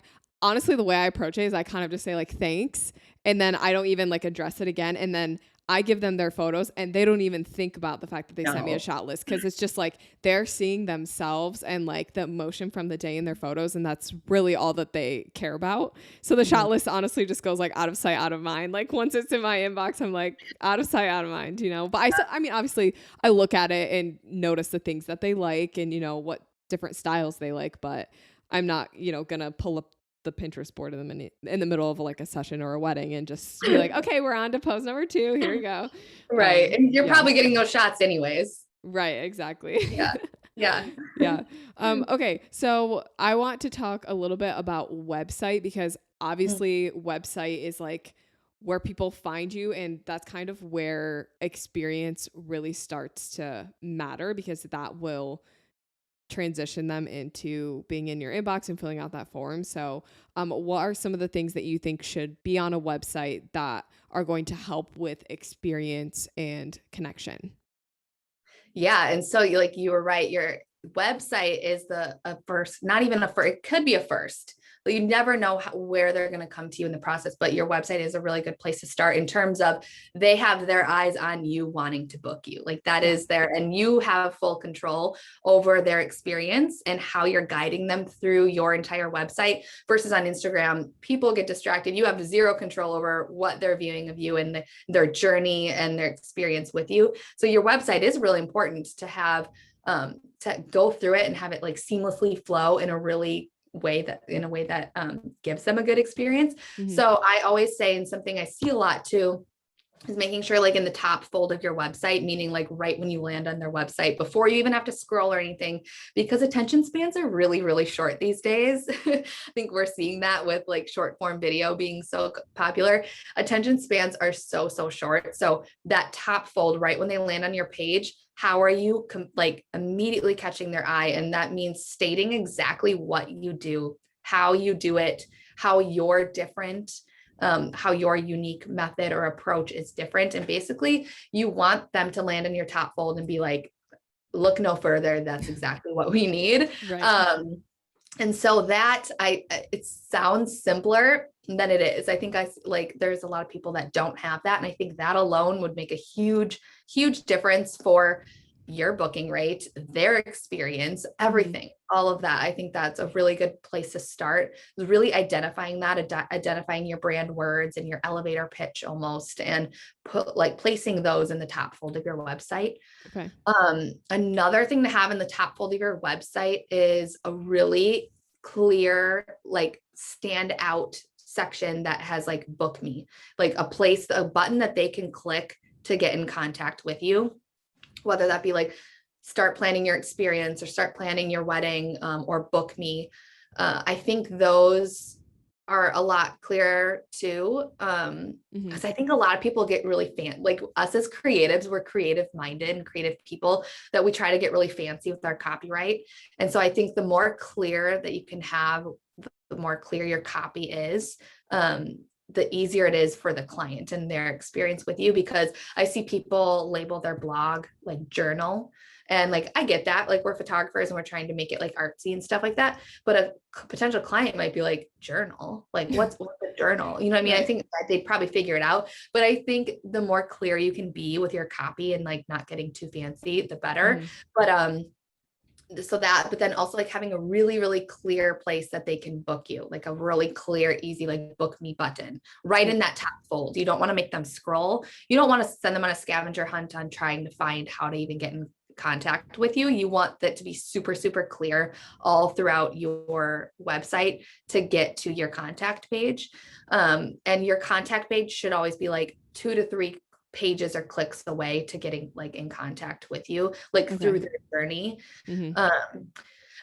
honestly, the way I approach it is I kind of just say like, thanks. And then I don't even like address it again. And then I give them their photos and they don't even think about the fact that they sent me a shot list, because it's just like they're seeing themselves and like the emotion from the day in their photos. And that's really all that they care about. So the shot list honestly just goes like out of sight, out of mind. Like once it's in my inbox, I'm like out of sight, out of mind, you know, but I mean, obviously I look at it and notice the things that they like and, you know, what different styles they like, but I'm not, you know, going to pull up the Pinterest board in the middle of like a session or a wedding and just be like, okay, we're on to pose number 2. Here we go. Right. And you're probably getting those shots anyways. Right. Exactly. Yeah. Yeah. Yeah. Okay. So I want to talk a little bit about website, because obviously website is like where people find you. And that's kind of where experience really starts to matter, because that will transition them into being in your inbox and filling out that form. So what are some of the things that you think should be on a website that are going to help with experience and connection? Yeah. And so you were right. Your website is a first, not even a first, it could be a first. But you never know where they're going to come to you in the process. But your website is a really good place to start, in terms of they have their eyes on you wanting to book you. Like that is there, and you have full control over their experience and how you're guiding them through your entire website. Versus on Instagram, people get distracted. You have zero control over what they're viewing of you and their journey and their experience with you. So your website is really important to have, to go through it and have it like seamlessly flow in a way that gives them a good experience. So I always say, and something I see a lot too, is making sure like in the top fold of your website, meaning like right when you land on their website, before you even have to scroll or anything, because attention spans are really, really short these days. I think we're seeing that with like short form video being so popular. Attention spans are so short. So that top fold, right when they land on your page, how are you like immediately catching their eye? And that means stating exactly what you do, how you do it, how you're different, how your unique method or approach is different. And basically you want them to land in your top fold and be like, look no further. That's exactly what we need. Right. And so that it sounds simpler than it is. I think there's a lot of people that don't have that. And I think that alone would make a huge difference for your booking rate, their experience, everything, all of that. I think that's a really good place to start, really identifying that, identifying your brand words and your elevator pitch almost, and placing those in the top fold of your website. Okay. Another thing to have in the top fold of your website is a really clear, like stand out section that has like book me, like a button that they can click to get in contact with you, whether that be like start planning your experience or start planning your wedding, or book me. I think those are a lot clearer too. Because I think a lot of people get really like us as creatives, we're creative minded and creative people, that we try to get really fancy with our copyright. And so I think the more clear that you can have, the more clear your copy is, the easier it is for the client and their experience with you. Because I see people label their blog like journal. And like, I get that, like we're photographers and we're trying to make it like artsy and stuff like that. But a potential client might be like, journal, like what's a journal? You know what I mean? Right. I think that they'd probably figure it out. But I think the more clear you can be with your copy and like not getting too fancy, the better. But then also like having a really, really clear place that they can book you, like a really clear, easy, like book me button right in that top fold. You don't want to make them scroll. You don't want to send them on a scavenger hunt on trying to find how to even get in contact with you. You want that to be super, super clear all throughout your website to get to your contact page. And your contact page should always be like 2 to 3 pages or clicks away to getting like in contact with you, like through their journey.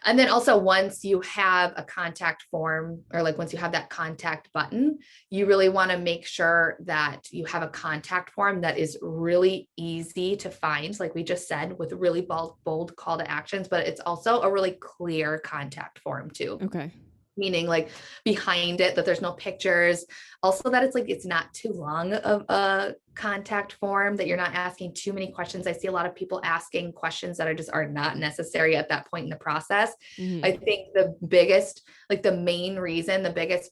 And then also once you have a contact form, or like once you have that contact button, you really want to make sure that you have a contact form that is really easy to find, like we just said, with really bold call to actions, but it's also a really clear contact form too. Okay. Meaning like behind it that there's no pictures, also that it's like it's not too long of a contact form, that you're not asking too many questions. I see a lot of people asking questions that are not necessary at that point in the process. I think the biggest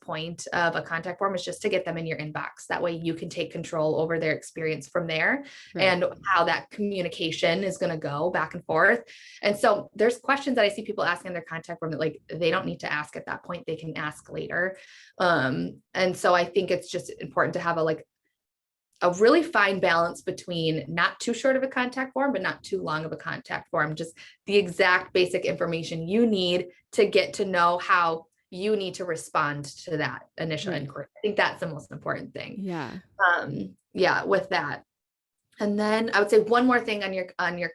point of a contact form is just to get them in your inbox. That way you can take control over their experience from there, and how that communication is going to go back and forth. And so there's questions that I see people asking in their contact form that like they don't need to ask at that point, they can ask later. And so I think it's just important to have a really fine balance between not too short of a contact form, but not too long of a contact form, just the exact basic information you need to get to know how you need to respond to that initial inquiry. I think that's the most important thing. Yeah. With that. And then I would say one more thing on your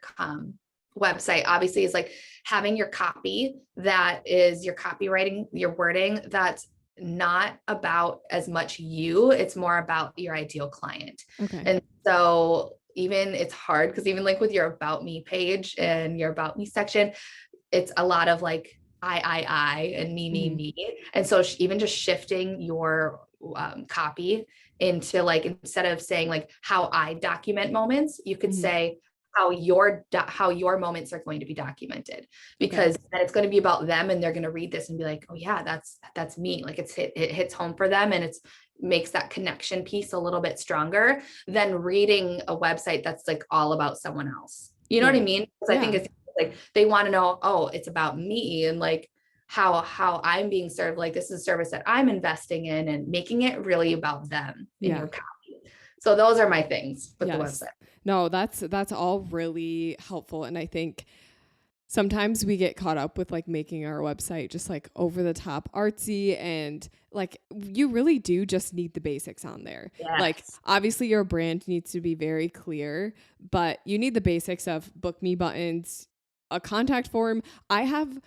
website, obviously, is like having your copy that is your copywriting, your wording, that's not about as much you, it's more about your ideal client. And so even it's hard because even like with your about me page and your about me section, it's a lot of like I and me. And so even just shifting your copy into like, instead of saying like how I document moments, you could say how your moments are going to be documented, because then it's going to be about them, and they're going to read this and be like, oh yeah, that's me. Like it hits home for them, and it's makes that connection piece a little bit stronger than reading a website that's like all about someone else. You know what I mean? Because I think it's like they want to know, oh, it's about me, and like how I'm being served. Like this is a service that I'm investing in, and making it really about them in your copy. So those are my things with the website. No, that's all really helpful. And I think sometimes we get caught up with like making our website just like over the top artsy, and like you really do just need the basics on there. Like obviously your brand needs to be very clear, but you need the basics of book me buttons, a contact form. I have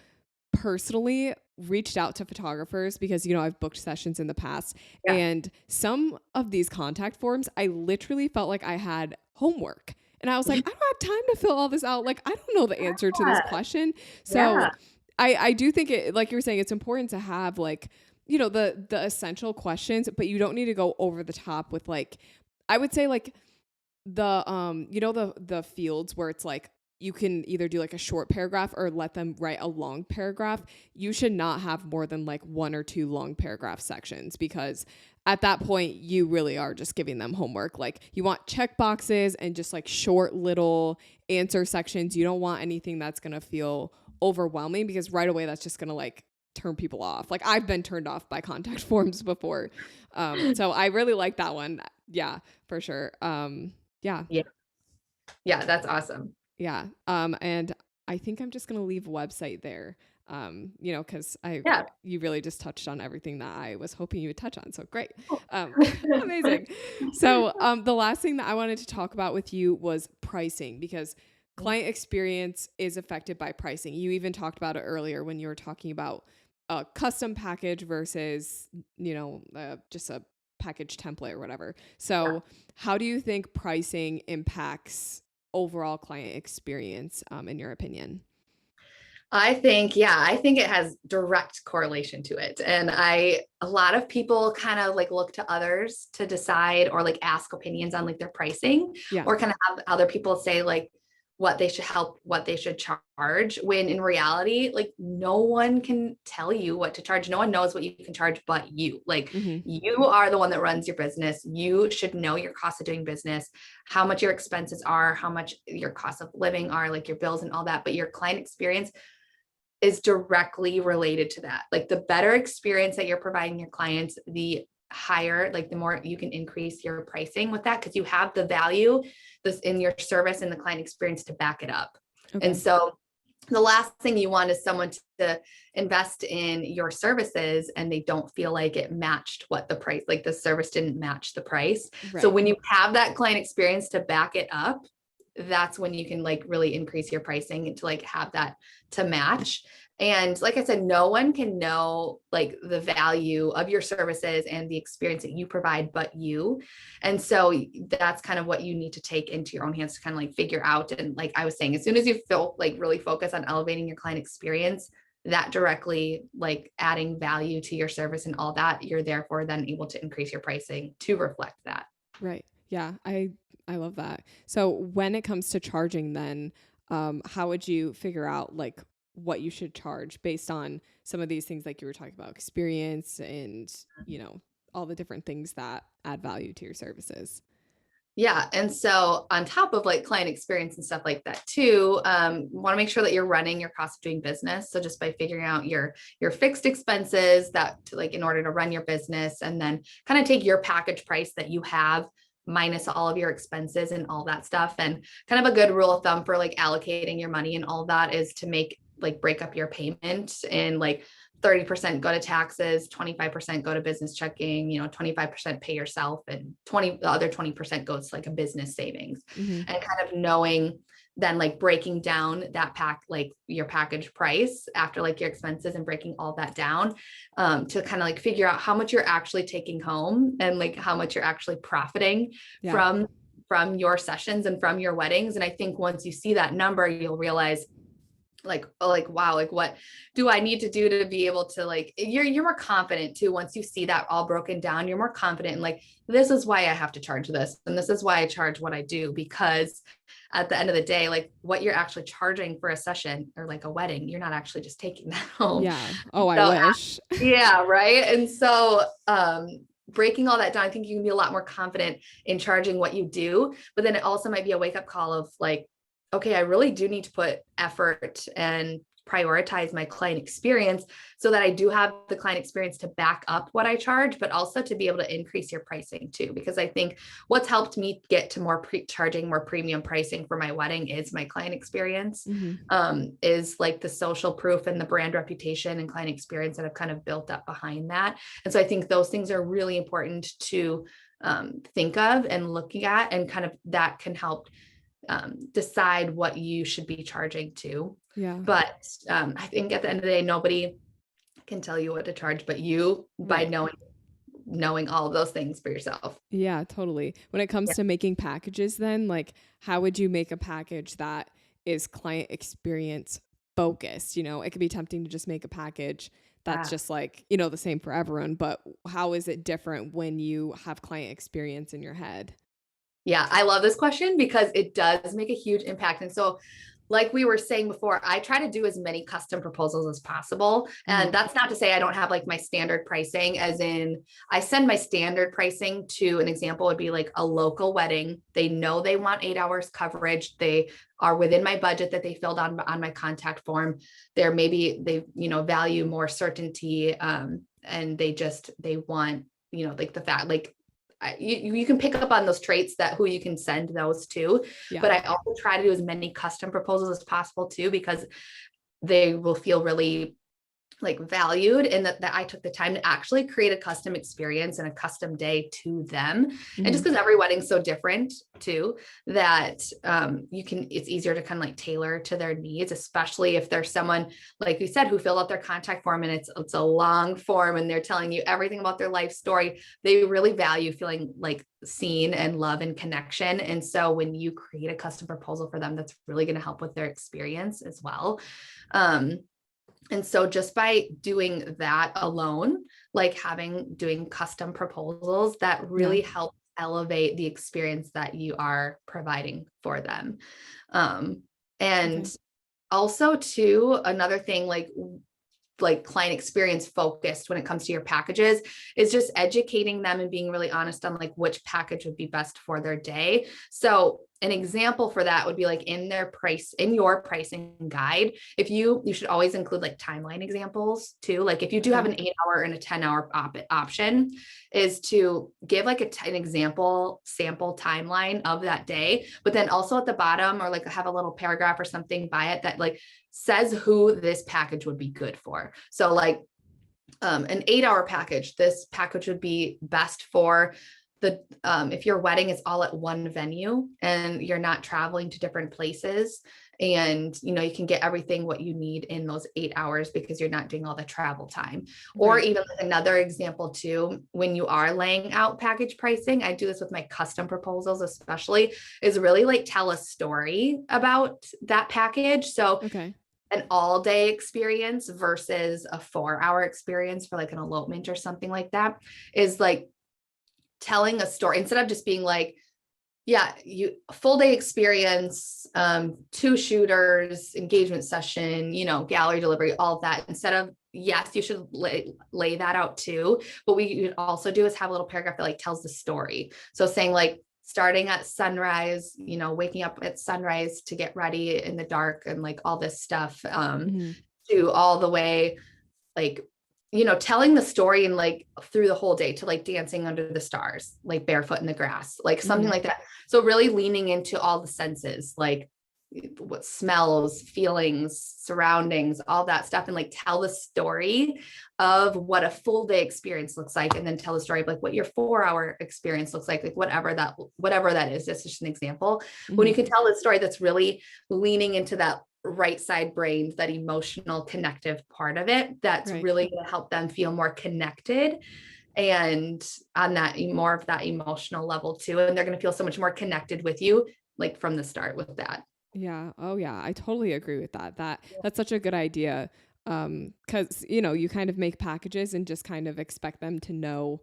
personally reached out to photographers because, you know, I've booked sessions in the past, and some of these contact forms, I literally felt like I had homework, and I was like, I don't have time to fill all this out. Like, I don't know the answer to this question. So I do think it, like you were saying, it's important to have like, you know, the essential questions, but you don't need to go over the top with like, I would say like the, you know, the fields where it's like, you can either do like a short paragraph or let them write a long paragraph. You should not have more than like 1 or 2 long paragraph sections, because at that point, you really are just giving them homework. Like you want check boxes and just like short little answer sections. You don't want anything that's going to feel overwhelming because right away that's just going to like turn people off. Like I've been turned off by contact forms before. So I really like that one. Yeah, for sure. Yeah. Yeah. Yeah, that's awesome. Yeah. And I think I'm just going to leave a website there. Cause Yeah. you really just touched on everything that I was hoping you would touch on. So great. Cool. Amazing. So, the last thing that I wanted to talk about with you was pricing because client experience is affected by pricing. You even talked about it earlier when you were talking about a custom package versus, just a package template or whatever. So Yeah. how do you think pricing impacts overall client experience, in your opinion? I think it has direct correlation to it. And a lot of people kind of like look to others to decide or like ask opinions on like their pricing Yeah. or kind of have other people say like what they should charge, when in reality, like no one can tell you what to charge. No one knows what you can charge but you. Like Mm-hmm. you are the one that runs your business. You should know your cost of doing business, how much your expenses are, how much your cost of living are, like your bills and all that. But your client experience is directly related to that. Like the better experience that you're providing your clients, the higher, like the more you can increase your pricing with that because you have the value this in your service and the client experience to back it up. And Okay. so the last thing you want is someone to invest in your services and they don't feel like it matched what the price, like the service didn't match the price. So Right. when you have that client experience to back it up, that's when you can like really increase your pricing and to like have that to match. And like I said, no one can know like the value of your services and the experience that you provide but you. And so that's kind of what you need to take into your own hands to kind of like figure out. And like I was saying, as soon as you feel like really focus on elevating your client experience, that directly like adding value to your service and all that, you're therefore then able to increase your pricing to reflect that. Right. Yeah. I love that. So when it comes to charging then, how would you figure out like what you should charge based on some of these things like you were talking about experience and, all the different things that add value to your services? Yeah. And so on top of like client experience and stuff like that too, want to make sure that you're running your cost of doing business. So just by figuring out your fixed expenses that to, like in order to run your business and then kind of take your package price that you have minus all of your expenses and all that stuff. And kind of a good rule of thumb for like allocating your money and all that is to break up your payment and like 30% go to taxes, 25% go to business checking, 25% pay yourself and the other 20% goes to like a business savings. Mm-hmm. And kind of knowing then like breaking down that like your package price after like your expenses and breaking all that down to kind of like figure out how much you're actually taking home and like how much you're actually profiting Yeah. from your sessions and from your weddings. And I think once you see that number, you'll realize like, oh, like, wow, like what do I need to do to be able to like, you're more confident too. Once you see that all broken down, you're more confident and like, this is why I have to charge this. And this is why I charge what I do, because at the end of the day, like what you're actually charging for a session or like a wedding, you're not actually just taking that home. Yeah. Oh, I So wish. yeah. Right. And so, breaking all that down, I think you can be a lot more confident in charging what you do, but then it also might be a wake up call of like, okay, I really do need to put effort and prioritize my client experience so that I do have the client experience to back up what I charge, but also to be able to increase your pricing too. Because I think what's helped me get to charging more premium pricing for my wedding is my client experience, Mm-hmm. is like the social proof and the brand reputation and client experience that have kind of built up behind that. And so I think those things are really important to think of and looking at, and kind of that can help decide what you should be charging to. Yeah. But I think at the end of the day, nobody can tell you what to charge, but you by Right. knowing all of those things for yourself. Yeah, totally. When it comes Yeah. to making packages, then like, how would you make a package that is client experience focused? It could be tempting to just make a package that's just like, the same for everyone, but how is it different when you have client experience in your head? Yeah, I love this question because it does make a huge impact. And so like we were saying before, I try to do as many custom proposals as possible. And that's not to say I don't have like my standard pricing, as in I send my standard pricing to, an example would be like a local wedding. They know they want 8 hours coverage. They are within my budget that they filled on my contact form. They're maybe they, value more certainty. And they want, like the fact, like you can pick up on those traits that who you can send those to. Yeah. But I also try to do as many custom proposals as possible too, because they will feel really like valued, and that I took the time to actually create a custom experience and a custom day to them. And just because every wedding's so different too, that it's easier to kind of like tailor to their needs, especially if there's someone, like you said, who filled out their contact form and it's a long form and they're telling you everything about their life story. They really value feeling like seen and love and connection. And so when you create a custom proposal for them, that's really going to help with their experience as well. And so just by doing that alone, like doing custom proposals, that really helps elevate the experience that you are providing for them. And also too, another thing, like client experience focused when it comes to your packages, is just educating them and being really honest on like which package would be best for their day. So an example for that would be like in your pricing guide, if you should always include like timeline examples too. Like if you do have an 8-hour and a 10-hour option, is to give like an example sample timeline of that day, but then also at the bottom, or like have a little paragraph or something by it that like says who this package would be good for. So like an 8-hour package, this package would be best for if your wedding is all at one venue and you're not traveling to different places, and you can get everything what you need in those 8 hours because you're not doing all the travel time. Or even like another example too, when you are laying out package pricing, I do this with my custom proposals especially, is really like tell a story about that package. So an all day experience versus a 4-hour experience for like an elopement or something like that, is like telling a story instead of just being like, full day experience, 2 shooters, engagement session, gallery delivery, all of that. Instead of, yes, you should lay that out too. But we could also do is have a little paragraph that like tells the story. So saying like, starting at sunrise, waking up at sunrise to get ready in the dark and like all this stuff, to all the way, like, telling the story and like through the whole day to like dancing under the stars, like barefoot in the grass, like something like that. So really leaning into all the senses, like what smells, feelings, surroundings, all that stuff, and like tell the story of what a full day experience looks like, and then tell the story of like what your 4-hour experience looks like whatever that is. That's just an example. When you can tell the story, that's really leaning into that right side brain, that emotional connective part of it, that's really going to help them feel more connected and on that more of that emotional level too. And they're going to feel so much more connected with you, like from the start with that. Yeah. Oh yeah. I totally agree with that. That's such a good idea. Cause you kind of make packages and just kind of expect them to know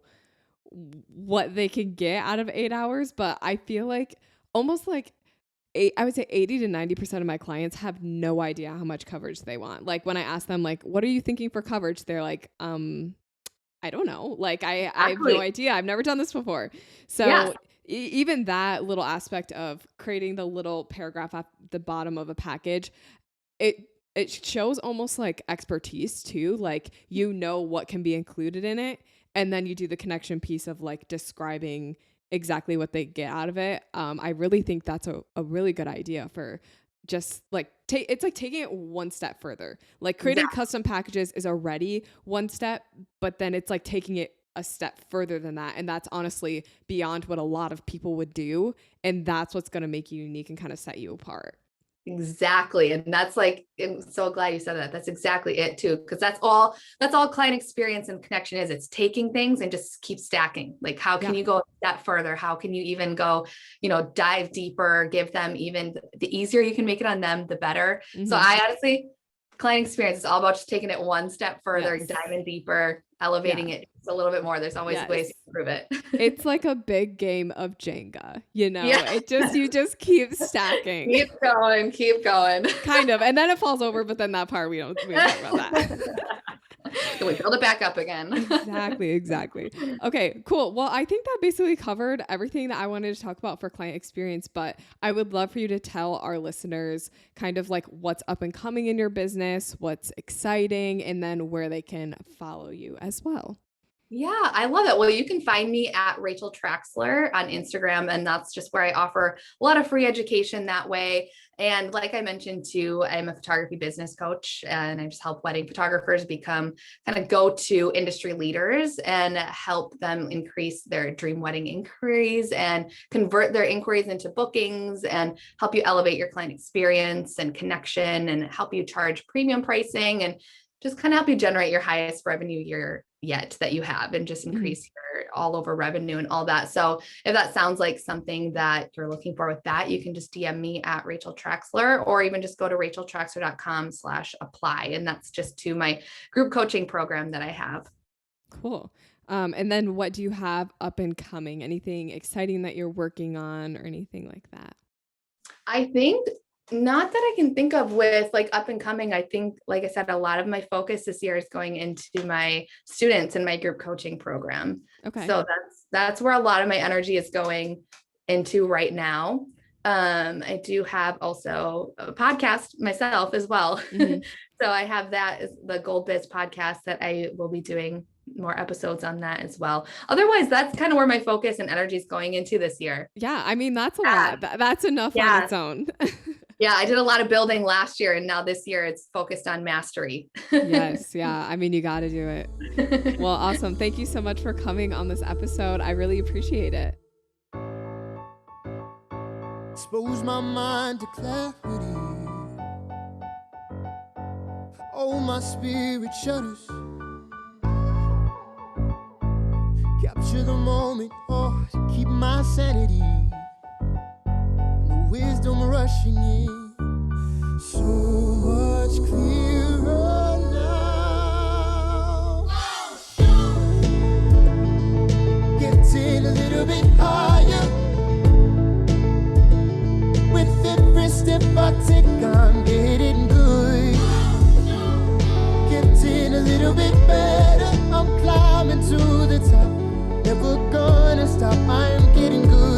what they can get out of 8 hours. But I feel like almost like I would say 80 to 90% of my clients have no idea how much coverage they want. Like when I ask them, like, what are you thinking for coverage? They're like, I don't know. Like I have no idea. I've never done this before. So even that little aspect of creating the little paragraph at the bottom of a package, it shows almost like expertise too. Like, what can be included in it. And then you do the connection piece of like describing exactly what they get out of it. I really think that's a really good idea for just like it's like taking it one step further. Like creating custom packages is already one step, but then it's like taking it a step further than that. And that's honestly beyond what a lot of people would do. And that's what's going to make you unique and kind of set you apart. Exactly. And that's like, I'm so glad you said that. That's exactly it too. Cause that's all client experience and connection is. It's taking things and just keep stacking. Like, how can you go a step further? How can you even go, dive deeper, give them even the easier you can make it on them, the better. So I honestly, client experience is all about just taking it one step further, Yes. diving deeper, elevating it just a little bit more. There's always ways to improve it. It's like a big game of Jenga, you know, Yeah. you just keep stacking. Keep going. Kind of. And then it falls over, but then that part, we don't talk about that. We build it back up again. Exactly. Okay, cool. Well, I think that basically covered everything that I wanted to talk about for client experience, but I would love for you to tell our listeners kind of like what's up and coming in your business, what's exciting, and then where they can follow you as well. Yeah, I love it. Well, you can find me at Rachel Traxler on Instagram, and that's just where I offer a lot of free education that way. And like I mentioned too, I'm a photography business coach, and I just help wedding photographers become kind of go-to industry leaders and help them increase their dream wedding inquiries and convert their inquiries into bookings and help you elevate your client experience and connection and help you charge premium pricing and just kind of help you generate your highest revenue year yet that you have and just increase your all over revenue and all that. So if that sounds like something that you're looking for with that, you can just DM me at Rachel Traxler, or even just go to racheltraxler.com/apply. And that's just to my group coaching program that I have. Cool. And then what do you have up and coming? Anything exciting that you're working on or anything like that? I think not that I can think of with like up and coming. I think, like I said, a lot of my focus this year is going into my students in my group coaching program. Okay. So that's where a lot of my energy is going into right now. I do have also a podcast myself as well. Mm-hmm. So I have that as the Gold Biz podcast that I will be doing more episodes on that as well. Otherwise, that's kind of where my focus and energy is going into this year. Yeah. I mean, that's a lot. That's enough on its own. Yeah, I did a lot of building last year, and now this year it's focused on mastery. Yes. Yeah. I mean, you got to do it. Well, awesome. Thank you so much for coming on this episode. I really appreciate it. Expose my mind to clarity. Oh, my spirit shudders. Capture the moment, oh, to keep my sanity. The wisdom rushing in. So much clearer now. Getting a little bit higher. With every step I take, I'm getting good. Getting a little bit better. I'm climbing to the top. Never gonna stop, I am getting good.